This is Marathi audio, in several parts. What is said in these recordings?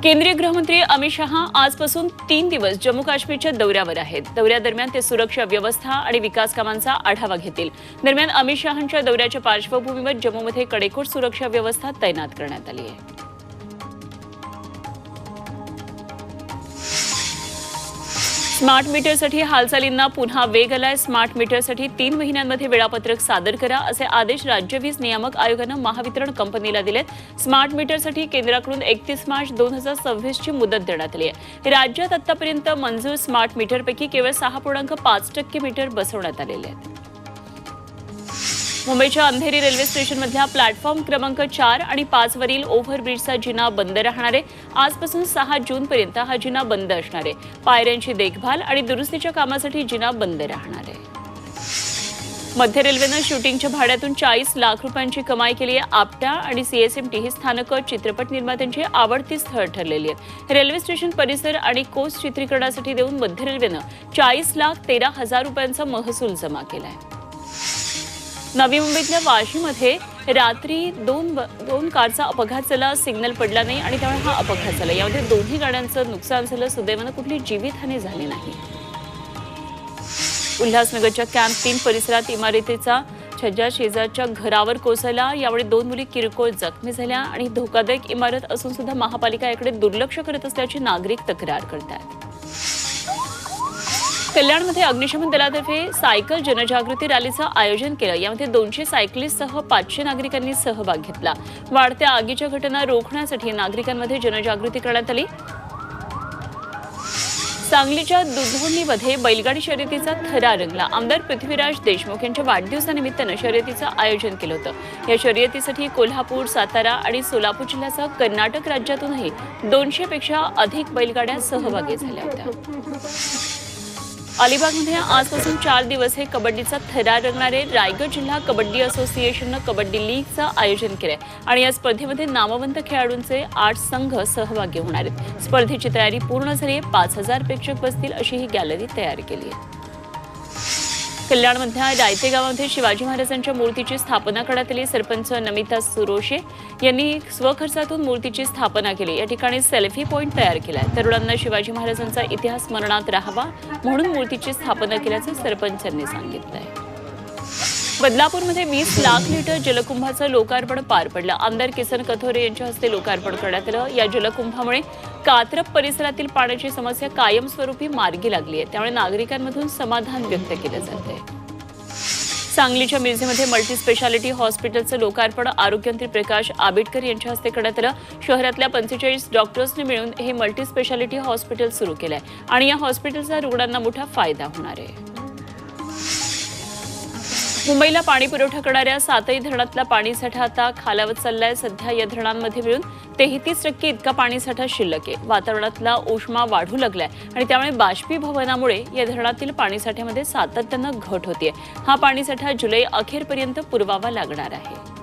केंद्रीय गृहमंत्री अमित शहा आजपासून 3 दिवस जम्मू काश्मीरच्या दौऱ्यावर आहेत. दौऱ्यादरम्यान ते सुरक्षा व्यवस्था आणि विकास कामांचा आढावा घेतील. दरम्यान अमित शहांच्या दौऱ्याच्या पार्श्वभूमीवर जम्मूमध्ये कडेकोट सुरक्षा व्यवस्था तैनात करण्यात आली आहे. स्मार्ट मीटरसाठी हालचालींना पुन्हा वेग आलाय. स्मार्ट मीटरसाठी 3 महिन्यांमध्ये वेळापत्रक सादर करा असे आदेश राज्य वीज नियामक आयोगानं महावितरण कंपनीला दिलेत. स्मार्ट मीटरसाठी केंद्राकडून 31 मार्च 2026 ची मुदत देण्यात आली आहे. राज्यात आतापर्यंत मंजूर स्मार्ट मीटरपैकी केवळ 6.5% मीटर बसवण्यात आलेले आहेत. मुंबईच्या अंधेरी रेल्वे स्टेशनमधल्या प्लॅटफॉर्म क्रमांक 4 आणि 5 वरील ओव्हरब्रिजचा जिना बंद राहणार आहे. आजपासून 6 जूनपर्यंत हा जिना बंद असणार आहे. पायऱ्यांची देखभाल आणि दुरुस्तीच्या कामासाठी जिना बंद राहणार आहे. मध्य रेल्वेनं शूटिंगच्या भाड्यातून 40 लाख रुपयांची कमाई केली आहे. आपटा आणि सीएसएमटी ही स्थानकं चित्रपट निर्मात्यांची आवडती स्थळ ठरलेली आहेत. रेल्वे स्टेशन परिसर आणि कोच चित्रीकरणासाठी देऊन मध्य रेल्वेनं 40,13,000 रुपयांचा महसूल जमा केला आहे. नवी मुंबईतल्या वाशीमध्ये रात्री दोन कारचा अपघात झाला. सिग्नल पडला नाही आणि त्यामुळे हा अपघात झाला. यामध्ये दोन्ही गाड्यांचं नुकसान झालं. सुदैवानं कुठली जीवितहानी झाली नाही. उल्हासनगरच्या कॅम्प 3 परिसरात इमारतीचा छज्जा शेजारच्या घरावर कोसळला. यावेळी 2 मुली किरकोळ जखमी झाल्या आणि धोकादायक इमारत असून सुद्धा महापालिका याकडे दुर्लक्ष करत असल्याची नागरिक तक्रार करतात. कल्याणमध्ये अग्निशमन दलातर्फे सायकल जनजागृती रॅलीचं आयोजन केलं. यामध्ये 200 सायकलिस्टसह 500 नागरिकांनी सहभाग घेतला. वाढत्या आगीच्या घटना रोखण्यासाठी नागरिकांमध्ये जनजागृती करण्यात आली. सांगलीच्या दुधोंडीमध्ये बैलगाडी शर्यतीचा थरार रंगला. आमदार पृथ्वीराज देशमुख यांच्या वाढदिवसानिमित्तानं शर्यतीचं आयोजन केलं होतं. या शर्यतीसाठी कोल्हापूर, सातारा आणि सोलापूर जिल्ह्यासह कर्नाटक राज्यातूनही 200पेक्षा अधिक बैलगाड्या सहभागी झाल्या होत्या. अलिबागमध्ये आजपासून 4 दिवस हे कबड्डीचा थरार रंगणार आहे. रायगड जिल्हा कबड्डी असोसिएशननं कबड्डी लीगचं आयोजन केलंय आणि या स्पर्धेमध्ये नामवंत खेळाडूंचे 8 संघ सहभागी होणार आहेत. स्पर्धेची तयारी पूर्ण झाली आहे. 5,000 प्रेक्षक बसतील अशी ही गॅलरी तयार केली आहे. कल्याणमधल्या रायते गावामध्ये शिवाजी महाराजांच्या मूर्तीची स्थापना करण्यात आली. सरपंच नमिता सुरोशे यांनी स्वखर्चातून मूर्तीची स्थापना केली. या ठिकाणी सेल्फी पॉइंट तयार केलाय. तरुणांना शिवाजी महाराजांचा इतिहास स्मरणात राहावा म्हणून मूर्तीची स्थापना केल्याचं सरपंचांनी सांगितलंय. बदलापूरमध्ये 20 लाख लिटर जलकुंभाचं लोकार्पण पार पडलं. आमदार किसन कथोरे यांच्या हस्ते लोकार्पण करण्यात आलं. या जलकुंभामुळे कात्रप परिसरातील पाण्याची समस्या कायमस्वरूपी मार्गी लागली आहे. त्यामुळे नागरिकांमधून समाधान व्यक्त केलं जात आहे. सांगलीच्या मिरजेमध्ये मल्टी स्पेशालिटी हॉस्पिटलचं लोकार्पण आरोग्यमंत्री प्रकाश आंबेडकर यांच्या हस्ते करण्यात आलं. शहरातल्या 45 डॉक्टर्सनी मिळून हे मल्टी स्पेशालिटी हॉस्पिटल सुरू केलंय आणि या हॉस्पिटलचा रुग्णांना मोठा फायदा होणार आहे. मुंबईला पाणी पुरवठा करणाऱ्या 7ही धरणातला पाणीसाठा आता खालावत चाललाय. सध्या या धरणांमध्ये मिळून 33% इतका पाणीसाठा शिल्लक आहे. वातावरणातला उष्मा वाढू लागलाय आणि त्यामुळे बाष्पीभवनामुळे या धरणातील पाणीसाठ्यामध्ये सातत्यानं घट होतीये. हा पाणीसाठा जुलै अखेरपर्यंत पुरवावा लागणार आहे.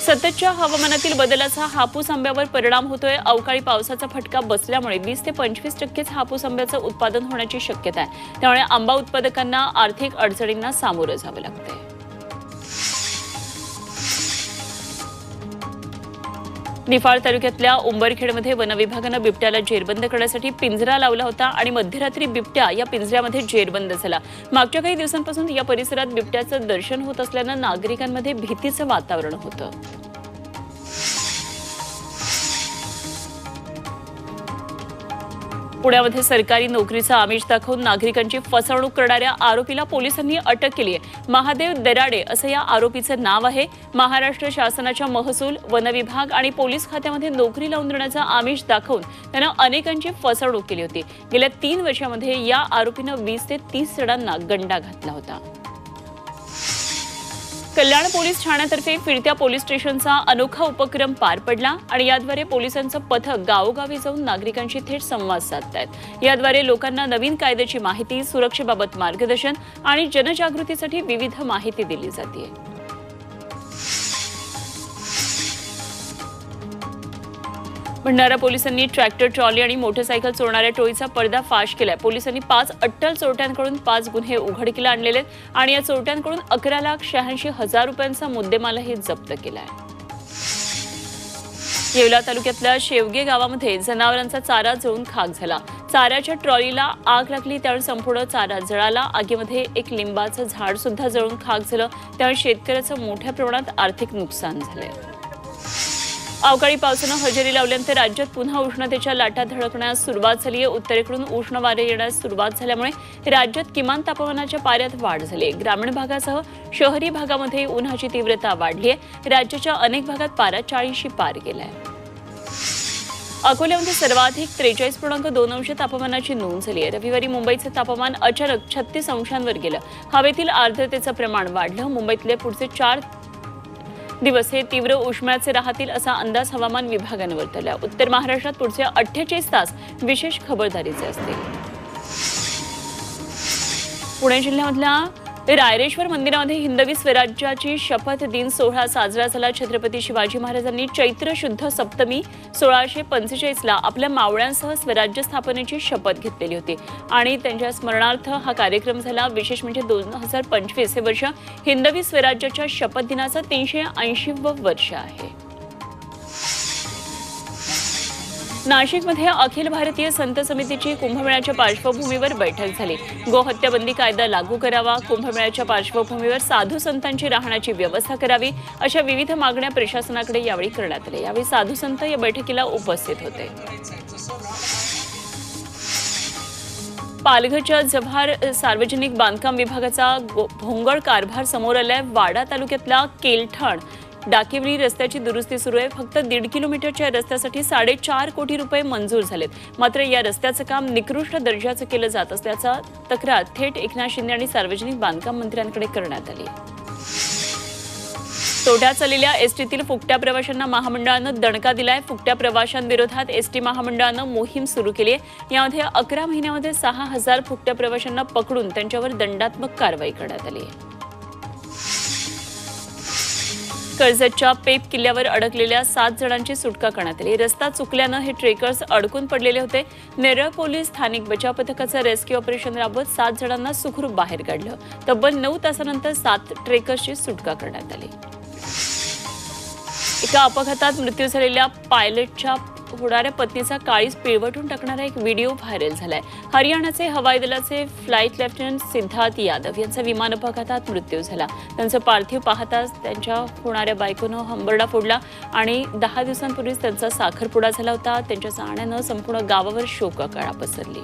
सततच्या हवामानातील बदलाचा हापूस आंब्यावर परिणाम होतोय. अवकाळी पावसाचा फटका बसल्यामुळे 20 ते 25% हापूस आंब्याचं उत्पादन होण्याची शक्यता आहे. त्यामुळे आंबा उत्पादकांना आर्थिक अडचणींना सामोरं जावं लागतंय. निफाड तालुक्यातल्या उंबरखेडमध्ये वनविभागानं बिबट्याला जेरबंद करण्यासाठी पिंजरा लावला होता आणि मध्यरात्री बिबट्या या पिंजऱ्यामध्ये जेरबंद झाला. मागच्या काही दिवसांपासून या परिसरात बिबट्याचं दर्शन होत असल्यानं नागरिकांमध्ये भीतीचं वातावरण होतं. पुण्यामध्ये सरकारी नोकरीचा आमिष दाखवून नागरिकांची फसवणूक करणाऱ्या आरोपीला पोलिसांनी अटक केली आहे. महादेव दराडे असं या आरोपीचं नाव आहे. महाराष्ट्र शासनाच्या महसूल, वनविभाग आणि पोलीस खात्यामध्ये नोकरी लावून देण्याचा आमिष दाखवून त्यानं अनेकांची फसवणूक केली होती. गेल्या 3 वर्षांमध्ये या आरोपीनं 20 ते 30 जणांना गंडा घातला होता. कल्याण पोलीस ठाण्यातर्फे फिरत्या पोलीस स्टेशनचा अनोखा उपक्रम पार पडला आणि याद्वारे पोलिसांचं पथक गावोगावी जाऊन नागरिकांशी थेट संवाद साधतायत. याद्वारे लोकांना नवीन कायद्याची माहिती, सुरक्षेबाबत मार्गदर्शन आणि जनजागृतीसाठी विविध माहिती दिली जाते. भंडारा पोलिसांनी ट्रॅक्टर, ट्रॉली आणि मोटरसायकल चोरणाऱ्या टोळीचा पर्दाफाश केलाय. पोलिसांनी 5 अट्टल चोरट्यांकडून 5 गुन्हे उघडकीला आणलेले आहेत आणि या चोरट्यांकडून 11,86,000 रुपयांचा मुद्देमालही जप्त केलाय. येवला तालुक्यातल्या शेवगे गावामध्ये जनावरांचा चारा जळून खाक झाला. चाऱ्याच्या ट्रॉलीला आग लागली, त्यावेळी संपूर्ण चारा जळाला. आगीमध्ये एक लिंबाचं झाड सुद्धा जळून खाक झालं. त्यावेळी शेतकऱ्याचं मोठ्या प्रमाणात आर्थिक नुकसान झालंय. अवकाळी पावसानं हजेरी लावल्यानंतर राज्यात पुन्हा उष्णतेच्या लाटा धडकण्यास सुरुवात झाली आहे. उत्तरेकडून उष्ण वारे येण्यास सुरुवात झाल्यामुळे राज्यात किमान तापमानाच्या पाऱ्यात वाढ झाली आहे. ग्रामीण भागासह शहरी भागामध्ये उन्हाची तीव्रता वाढली आहे. राज्याच्या अनेक भागात पारा 40शी पार गेलाय. अकोल्यामध्ये सर्वाधिक 43.2 अंश तापमानाची नोंद झाली आहे. रविवारी मुंबईचं तापमान अचानक 36 अंशांवर गेलं. हवेतील आर्द्रतेचं प्रमाण वाढलं. मुंबईतले पुढचे 4 दिवस हे तीव्र उष्म्याचे राहतील असा अंदाज हवामान विभागानं वर्तवला. उत्तर महाराष्ट्रात पुढचे 48 तास विशेष खबरदारीचे असतील. पुणे जिल्ह्यामधल्या रायरेश्वर मंदिरामध्ये हिंदवी स्वराज्याची शपथ दिन सोहळा साजरा झाला. छत्रपती शिवाजी महाराजांनी चैत्र शुद्ध सप्तमी 1645ला आपल्या मावळ्यांसह स्वराज्य स्थापनेची शपथ घेतलेली होती आणि त्यांच्या स्मरणार्थ हा कार्यक्रम झाला. विशेष म्हणजे 2025 हे वर्ष हिंदवी स्वराज्याच्या शपथ दिनाचं 380वं वर्ष आहे. नाशिकमध्ये अखिल भारतीय संत समितीची कुंभमेळ्याच्या पार्श्वभूमीवर बैठक झाली. गोहत्या बंदी कायदा लागू करावा, कुंभमेळ्याच्या पार्श्वभूमीवर साधू संतांची राहण्याची व्यवस्था करावी अशा विविध मागण्या प्रशासनाकडे यावेळी करण्यात आल्या. यावेळी साधू संत या बैठकीला उपस्थित होते. पालघरच्या जव्हार सार्वजनिक बांधकाम विभागाचा भोंगळ कारभार समोर आलाय. वाडा तालुक्यातल्या केलठण डाकेवरी रस्त्याची दुरुस्ती सुरू आहे. फक्त 1.5 किलोमीटरच्या रस्त्यासाठी 4.5 कोटी रुपये मंजूर झालेत. मात्र या रस्त्याचं काम निकृष्ट दर्जाचं केलं जात असल्याचा तक्रार थेट एकनाथ शिंदे आणि सार्वजनिक बांधकाम मंत्र्यांकडे करण्यात आली. तोट्यात चाललेल्या एसटीतील फुकट्या प्रवाशांना महामंडळानं दणका दिलाय. फुकट्या प्रवाशांविरोधात एसटी महामंडळानं मोहीम सुरू केली आहे. यामध्ये 11 महिन्यामध्ये 6,000 फुकट्या प्रवाशांना पकडून त्यांच्यावर दंडात्मक कारवाई करण्यात आली आहे. कर्जतच्या पेप किल्ल्यावर अडकलेल्या 7 जणांची सुटका करण्यात आली. रस्ता चुकल्यानं हे ट्रेकर्स अडकून पडलेले होते. नेरळ पोलीस स्थानिक बचाव पथकाचं रेस्क्यू ऑपरेशन राबवत 7 जणांना सुखरूप बाहेर काढलं. तब्बल 9 तासानंतर 7 ट्रेकर्सची सुटका करण्यात आली. एका अपघातात मृत्यू झालेल्या पायलटच्या होणाऱ्या पत्नीचा काळीज पिळवटून टाकणारा एक व्हिडिओ व्हायरल झालाय. हरियाणाचे हवाई दलाचे फ्लाईट लेफ्टनंट सिद्धार्थ यादव यांचा विमान अपघातात मृत्यू झाला. त्यांचं पार्थिव पाहताच त्यांच्या होणाऱ्या बायकोनं हंबरडा फोडला आणि 10 दिवसांपूर्वीच त्यांचा साखरपुडा झाला होता. त्यांच्या जाण्यानं संपूर्ण गावावर शोककळा पसरली.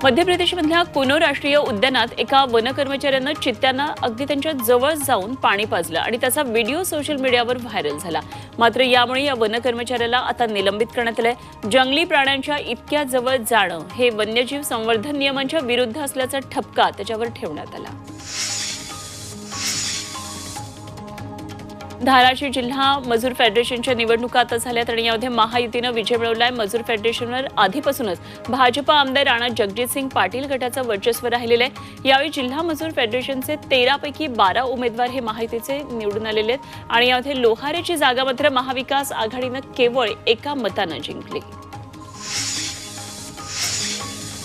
मध्य प्रदेशमधल्या कुनो राष्ट्रीय उद्यानात एका वन कर्मचाऱ्यानं चित्त्यांना अगदी त्यांच्या जवळ जाऊन पाणी पाजलं आणि त्याचा व्हिडिओ सोशल मीडियावर व्हायरल झाला. मात्र यामुळे या वन कर्मचाऱ्याला आता निलंबित करण्यात आलंय. जंगली प्राण्यांच्या इतक्या जवळ जाणं हे वन्यजीव संवर्धन नियमांच्या विरुद्ध असल्याचा ठपका त्याच्यावर ठेवण्यात आला. धाराशिव जिल्हा मजूर फेडरेशनच्या निवडणुका आता झाल्यात आणि यामध्ये महायुतीनं विजय मिळवलाय. मजूर फेडरेशनवर आधीपासूनच भाजप आमदार राणा जगजितसिंग पाटील गटाचं वर्चस्व राहिलेलं आहे. यावेळी जिल्हा मजूर फेडरेशनचे 13 पैकी 12 उमेदवार हे महायुतीचे निवडून आलेले आहेत आणि यामध्ये लोहारेची जागा मात्र महाविकास आघाडीनं केवळ एका मतानं जिंकली.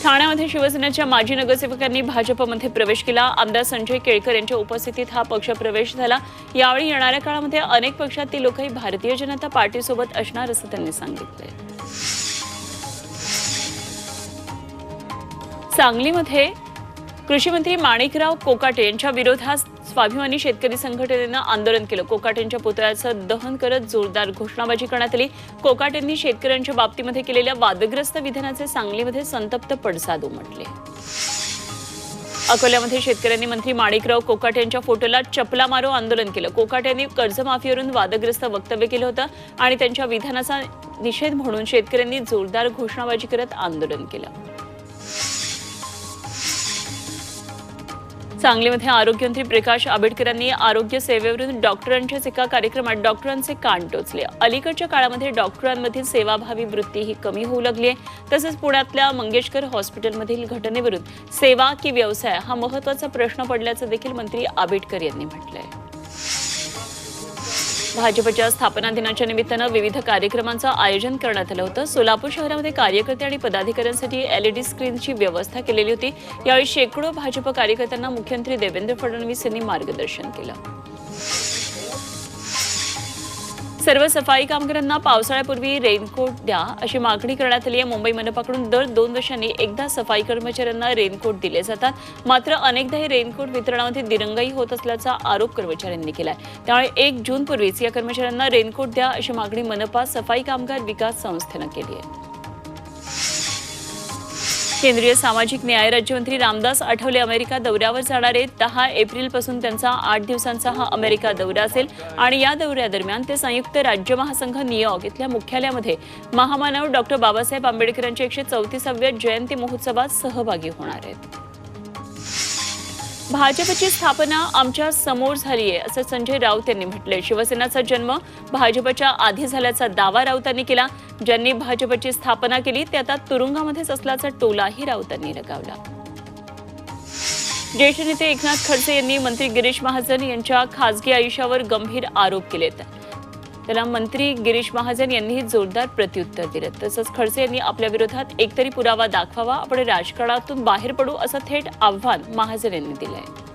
ठाण्यामध्ये शिवसेनेच्या माजी नगरसेवकांनी भाजपमध्ये प्रवेश केला. आमदार संजय केळकर यांच्या उपस्थितीत हा पक्ष प्रवेश झाला. यावेळी येणाऱ्या काळामध्ये अनेक पक्षातील लोकही भारतीय जनता पार्टीसोबत असणार असं त्यांनी सांगितलंय. सांगलीमध्ये कृषी मंत्री माणिकराव कोकाटे यांच्या विरोधात स्वाभिमानी शेतकरी संघटनेनं आंदोलन केलं. कोकाटेंच्या पुतळ्याचं दहन करत जोरदार घोषणाबाजी करण्यात आली. कोकाटेंनी शेतकऱ्यांच्या बाबतीमध्ये केलेल्या वादग्रस्त विधानाचे सांगलीमध्ये संतप्त पडसाद उमटले. अकोल्यामध्ये शेतकऱ्यांनी मंत्री माणिकराव कोकाटे यांच्या फोटोला चपला मारो आंदोलन केलं. कोकाटे यांनी कर्जमाफीवरून वादग्रस्त वक्तव्य केलं होतं आणि त्यांच्या विधानाचा निषेध म्हणून शेतकऱ्यांनी जोरदार घोषणाबाजी करत आंदोलन केलं. सांगलीमध्ये आरोग्यमंत्री प्रकाश आंबेडकरांनी आरोग्य सेवेवरून डॉक्टरांच्याच एका कार्यक्रमात डॉक्टरांचे कान टोचले. अलीकडच्या काळामध्ये डॉक्टरांमधील सेवाभावी वृत्ती ही कमी होऊ लागली आहे. तसंच पुण्यातल्या मंगेशकर हॉस्पिटलमधील घटनेवरून सेवा की व्यवसाय हा महत्त्वाचा प्रश्न पडल्याचं देखील मंत्री आंबेडकर यांनी म्हटलंय. भाजपच्या स्थापना दिनाच्या निमित्तानं विविध कार्यक्रमांचं आयोजन करण्यात आलं होतं. सोलापूर शहरामध्ये कार्यकर्ते आणि पदाधिकाऱ्यांसाठी LED स्क्रीनची व्यवस्था केलेली होती. यावेळी शेकडो भाजप कार्यकर्त्यांना मुख्यमंत्री देवेंद्र फडणवीस यांनी मार्गदर्शन केलं. सर्व सफाई कामगारांना पावसाळ्यापूर्वी रेनकोट द्या अशी मागणी करण्यात आली आहे। मुंबई मनपाकडून दर 2 वर्षांनी एकदा सफाई कर्मचाऱ्यांना रेनकोट दिले जातात। मात्र अनेकदा हे रेनकोट वितरणामध्ये दिरंगाई होत असल्याचा आरोप कर्मचाऱ्यांनी केलाय। त्यामुळे 1 जूनपूर्वीच या कर्मचाऱ्यांना रेनकोट द्या अशी मागणी मनपा सफाई कामगार विकास संस्थेनं केली आहे। केंद्रीय सामाजिक न्याय राज्यमंत्री रामदास आठवले अमेरिका दौऱ्यावर जाणार आहेत। 10 एप्रिलपासून त्यांचा 8 दिवसांचा हा अमेरिका दौरा असेल आणि या दौऱ्यादरम्यान ते संयुक्त राज्य महासंघ न्यूयॉर्क इथल्या मुख्यालयामध्ये महामानव डॉक्टर बाबासाहेब आंबेडकरांच्या 134व्या जयंती महोत्सवात सहभागी होणार आहेत। भाजपची स्थापना आमच्या समोर झाली आहे असं संजय राऊत यांनी म्हटलंय। शिवसेनेचा जन्म भाजपच्या आधी झाल्याचा दावा राऊतांनी केला। ज्यांनी भाजपची स्थापना केली ते आता तुरुंगामध्येच असल्याचा टोलाही राऊतांनी लगावला। ज्येष्ठ नेते एकनाथ खडसे यांनी मंत्री गिरीश महाजन यांच्या खासगी आयुष्यावर गंभीर आरोप केलेत। त्याला मंत्री गिरीश महाजन यांनीही जोरदार प्रत्युत्तर दिलं। तसंच खडसे यांनी आपल्या विरोधात एकतरी पुरावा दाखवावा, आपण राजकारणातून बाहेर पडू असं थेट आव्हान महाजन यांनी दिलंय।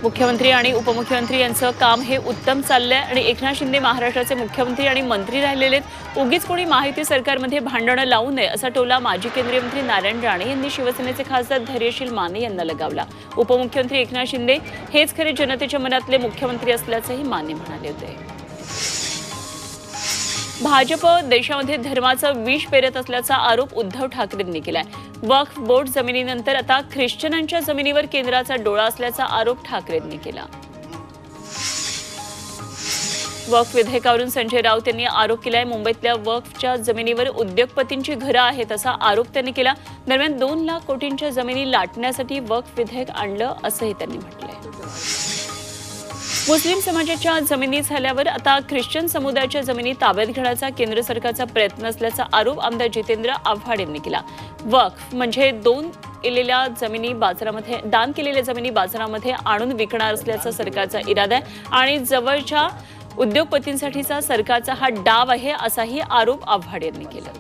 मुख्यमंत्री आणि उपमुख्यमंत्री यांचं काम हे उत्तम चाललंय आणि एकनाथ शिंदे महाराष्ट्राचे मुख्यमंत्री आणि मंत्री राहिलेले उगीच कोणी माहिती सरकारमध्ये भांडणं लावू नये असा टोला माजी केंद्रीय मंत्री नारायण राणे यांनी शिवसेनेचे खासदार धैर्यशील माने यांना लगावला। उपमुख्यमंत्री एकनाथ शिंदे हेच खरे जनतेच्या मनातले मुख्यमंत्री असल्याचंही माने म्हणाले होते। भाजप देशामध्ये धर्माचं विष पेरत असल्याचा आरोप उद्धव ठाकरेंनी केलाय। वक्फ बोर्ड जमिनीनंतर आता ख्रिश्चनांच्या जमिनीवर केंद्राचा डोळा असल्याचा आरोप ठाकरेंनी केला। वक्फ विधेयकावरून संजय राऊत यांनी आरोप केलाय। मुंबईतल्या वक्फच्या जमिनीवर उद्योगपतींची घरं आहेत असा आरोप त्यांनी केला। दरम्यान 2 लाख कोटींच्या जमिनी लाटण्यासाठी वक्फ विधेयक आणलं असंही त्यांनी म्हटलंय। मुस्लिम समाजाच्या जमिनी झाल्यावर आता ख्रिश्चन समुदायाच्या जमिनी ताब्यात घेण्याचा केंद्र सरकारचा प्रयत्न असल्याचा आरोप आमदार जितेंद्र आव्हाड यांनी केला। वक्फ म्हणजे दान केलेल्या जमिनी बाजारामध्ये आणून विकणार असल्याचा सरकारचा इरादा आहे आणि जवळच्या उद्योगपतींसाठीचा सरकारचा हा डाव आहे असाही आरोप आव्हाड यांनी केला।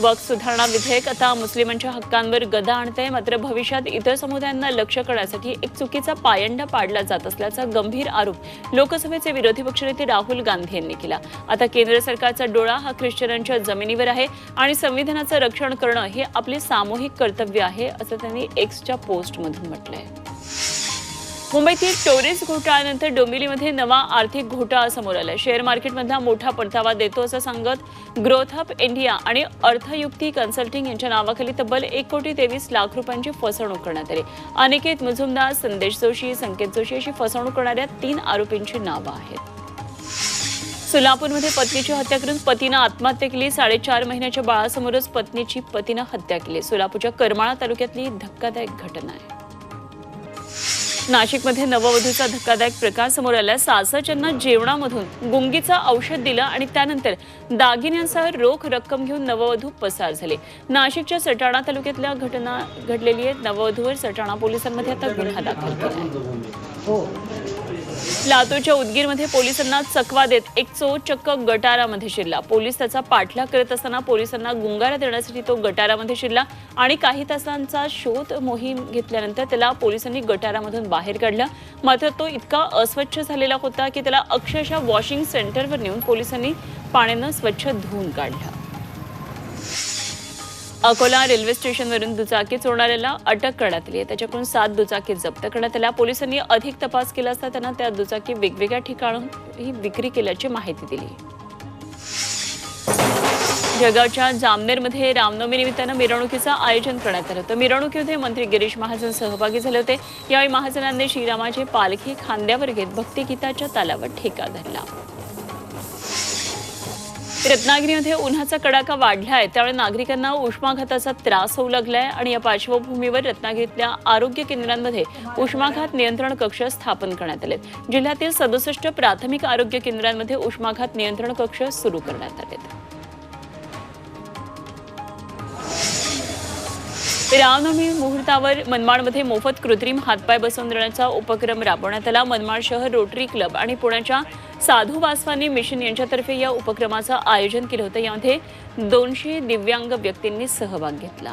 वक्फ सुधारणा विधेयक आता मुस्लिमांच्या हक्कांवर गदा आणतंय, मात्र भविष्यात इतर समुदायांना लक्ष करण्यासाठी एक चुकीचा पायंडा पाडला जात असल्याचा गंभीर आरोप लोकसभेचे विरोधी पक्षनेते राहुल गांधी यांनी केला। आता केंद्र सरकारचा डोळा हा ख्रिश्चनांच्या जमिनीवर आहे आणि संविधानाचं रक्षण करणं हे आपले सामूहिक कर्तव्य आहे असं त्यांनी एक्सच्या पोस्टमधून म्हटलंय। मुंबईतील टोरेस घोटाळ्यानंतर डोंबिवलीमध्ये नवा आर्थिक घोटाळा समोर आला। शेअर मार्केटमधला मोठा परतावा देतो असं सांगत ग्रोथ हब इंडिया आणि अर्थयुक्ती कन्सल्टिंग यांच्या नावाखाली तब्बल 1,23,00,000 रुपयांची फसवणूक करण्यात आली। अनिकेत मुजुमदार, संदेश जोशी, संकेत जोशी अशी फसवणूक करणाऱ्या 3 आरोपींची नावं आहेत। सोलापूरमध्ये पत्नीची हत्या करून पतीनं आत्महत्या केली। 4.5 महिन्याच्या बाळासमोरच पतीनं हत्या केली। सोलापूरच्या करमाळा तालुक्यातली धक्कादायक घटना आहे। नाशिकमध्ये नववधूचा धक्कादायक प्रकार समोर आला। सासरच्यांना जेवणामधून गुंगीचं औषध दिलं आणि त्यानंतर दागिन्यांसह रोख रक्कम घेऊन नववधू पसार झाले। नाशिकच्या सटाणा तालुक्यातल्या घटना घडलेली आहे। नववधूवर सटाणा पोलिसांमध्ये आता गुन्हा दाखल केला आहे। लातूरच्या उदगीरमध्ये पोलिसांना चकवा देत एक चोर चक्क गटारामध्ये शिरला। पोलीस त्याचा पाठलाग करत असताना पोलिसांना गुंगारा देण्यासाठी तो गटारामध्ये शिरला आणि काही तासांचा शोध मोहीम घेतल्यानंतर त्याला पोलिसांनी गटारामधून बाहेर काढलं। मात्र तो इतका अस्वच्छ झालेला होता की त्याला अक्षरशः वॉशिंग सेंटरवर नेऊन पोलिसांनी पाण्यानं स्वच्छ धुवून काढलं। अकोला रेल्वे स्टेशनवरून दुचाकी चोरणाऱ्याला अटक करण्यात आली आहे। त्याच्याकडून 7 दुचाकी जप्त करण्यात आल्या। पोलिसांनी अधिक तपास केला असता त्यांना त्या दुचाकी वेगवेगळ्या ठिकाणी विक्री केल्याची माहिती दिली। जळगावच्या जामनेरमध्ये रामनवमी निमित्तानं मिरवणुकीचं आयोजन करण्यात आलं होतं। मिरवणुकीमध्ये मंत्री गिरीश महाजन सहभागी झाले होते। यावेळी महाजनांनी श्रीरामाची पालखी खांद्यावर घेत भक्तिगीताच्या तालावर ठेका धरला। रत्नागिरीमध्ये उन्हाचा कडाका वाढलाय, त्यामुळे नागरिकांना उष्माघाताचा त्रास होऊ लागलाय आणि या पार्श्वभूमीवर रत्नागिरीतल्या आरोग्य केंद्रांमध्ये उष्माघात नियंत्रण कक्ष स्थापन करण्यात आलेत। जिल्ह्यातील 67 प्राथमिक आरोग्य केंद्रांमध्ये उष्माघात नियंत्रण कक्ष सुरू करण्यात आलेत। रामनवमी मुहूर्तावर मनमाडमध्ये मोफत कृत्रिम हातपाय बसवून देण्याचा उपक्रम राबवण्यात आला। मनमाड शहर रोटरी क्लब आणि पुण्याच्या साधू वासवानी मिशन यांच्यातर्फे या उपक्रमाचं आयोजन केलं होतं। यामध्ये 200 दिव्यांग व्यक्तींनी सहभाग घेतला।